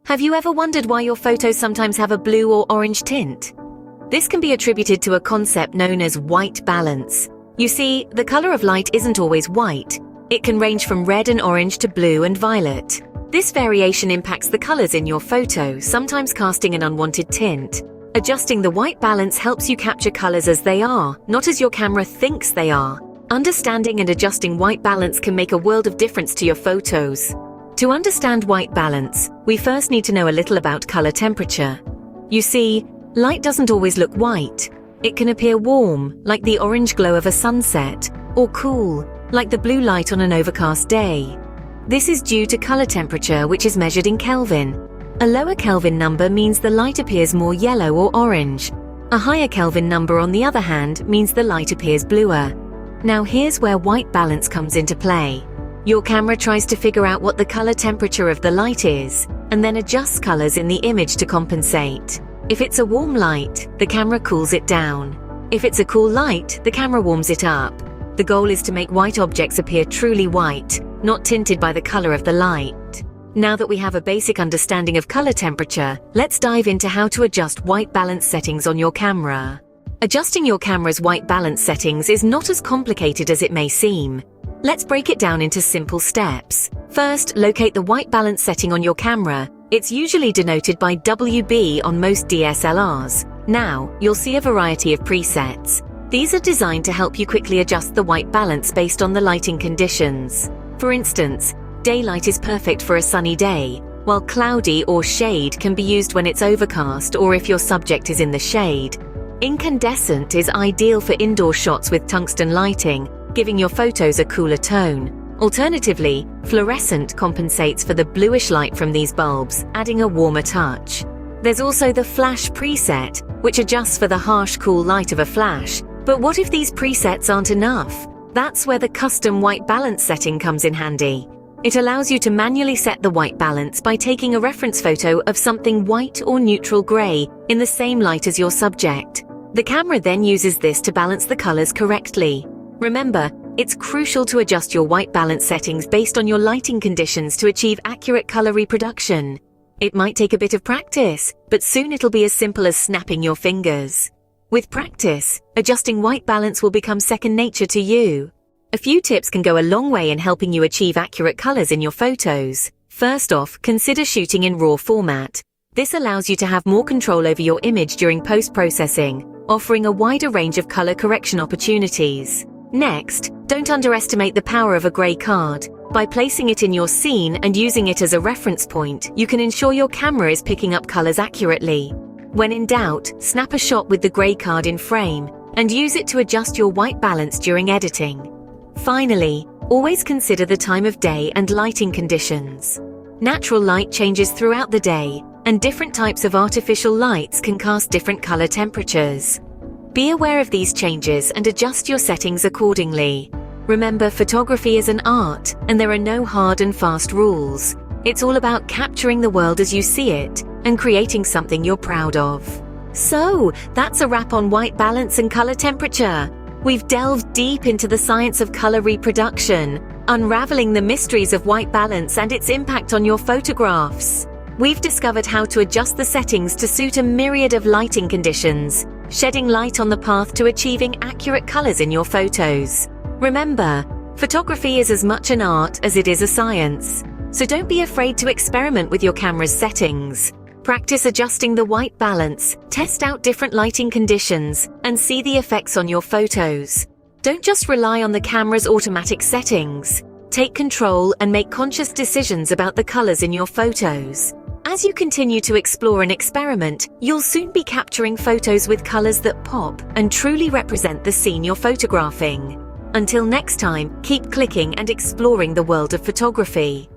Have you ever wondered why your photos sometimes have a blue or orange tint? This can be attributed to a concept known as white balance. You see, the color of light isn't always white. It can range from red and orange to blue and violet. This variation impacts the colors in your photo, sometimes casting an unwanted tint. Adjusting the white balance helps you capture colors as they are, not as your camera thinks they are. Understanding and adjusting white balance can make a world of difference to your photos. To understand white balance, we first need to know a little about color temperature. You see, light doesn't always look white. It can appear warm, like the orange glow of a sunset, or cool, like the blue light on an overcast day. This is due to color temperature, which is measured in Kelvin. A lower Kelvin number means the light appears more yellow or orange. A higher Kelvin number, on the other hand, means the light appears bluer. Now here's where white balance comes into play. Your camera tries to figure out what the color temperature of the light is, and then adjusts colors in the image to compensate. If it's a warm light, the camera cools it down. If it's a cool light, the camera warms it up. The goal is to make white objects appear truly white, not tinted by the color of the light. Now that we have a basic understanding of color temperature, let's dive into how to adjust white balance settings on your camera. Adjusting your camera's white balance settings is not as complicated as it may seem. Let's break it down into simple steps. First, locate the white balance setting on your camera. It's usually denoted by WB on most DSLRs. Now, you'll see a variety of presets. These are designed to help you quickly adjust the white balance based on the lighting conditions. For instance, daylight is perfect for a sunny day, while cloudy or shade can be used when it's overcast or if your subject is in the shade. Incandescent is ideal for indoor shots with tungsten lighting, giving your photos a cooler tone. Alternatively, fluorescent compensates for the bluish light from these bulbs, adding a warmer touch. There's also the flash preset, which adjusts for the harsh, cool light of a flash. But what if these presets aren't enough? That's where the custom white balance setting comes in handy. It allows you to manually set the white balance by taking a reference photo of something white or neutral gray in the same light as your subject. The camera then uses this to balance the colors correctly. Remember, it's crucial to adjust your white balance settings based on your lighting conditions to achieve accurate color reproduction. It might take a bit of practice, but soon it'll be as simple as snapping your fingers. With practice, adjusting white balance will become second nature to you. A few tips can go a long way in helping you achieve accurate colors in your photos. First off, consider shooting in RAW format. This allows you to have more control over your image during post-processing, offering a wider range of color correction opportunities. Next, don't underestimate the power of a gray card. By placing it in your scene and using it as a reference point, you can ensure your camera is picking up colors accurately. When in doubt, snap a shot with the gray card in frame and use it to adjust your white balance during editing. Finally, always consider the time of day and lighting conditions. Natural light changes throughout the day, and different types of artificial lights can cast different color temperatures. Be aware of these changes and adjust your settings accordingly. Remember, photography is an art, and there are no hard and fast rules. It's all about capturing the world as you see it and creating something you're proud of. So, that's a wrap on white balance and color temperature. We've delved deep into the science of color reproduction, unraveling the mysteries of white balance and its impact on your photographs. We've discovered how to adjust the settings to suit a myriad of lighting conditions, shedding light on the path to achieving accurate colors in your photos. Remember, photography is as much an art as it is a science. So don't be afraid to experiment with your camera's settings. Practice adjusting the white balance, test out different lighting conditions, and see the effects on your photos. Don't just rely on the camera's automatic settings. Take control and make conscious decisions about the colors in your photos. As you continue to explore and experiment, you'll soon be capturing photos with colors that pop and truly represent the scene you're photographing. Until next time, keep clicking and exploring the world of photography.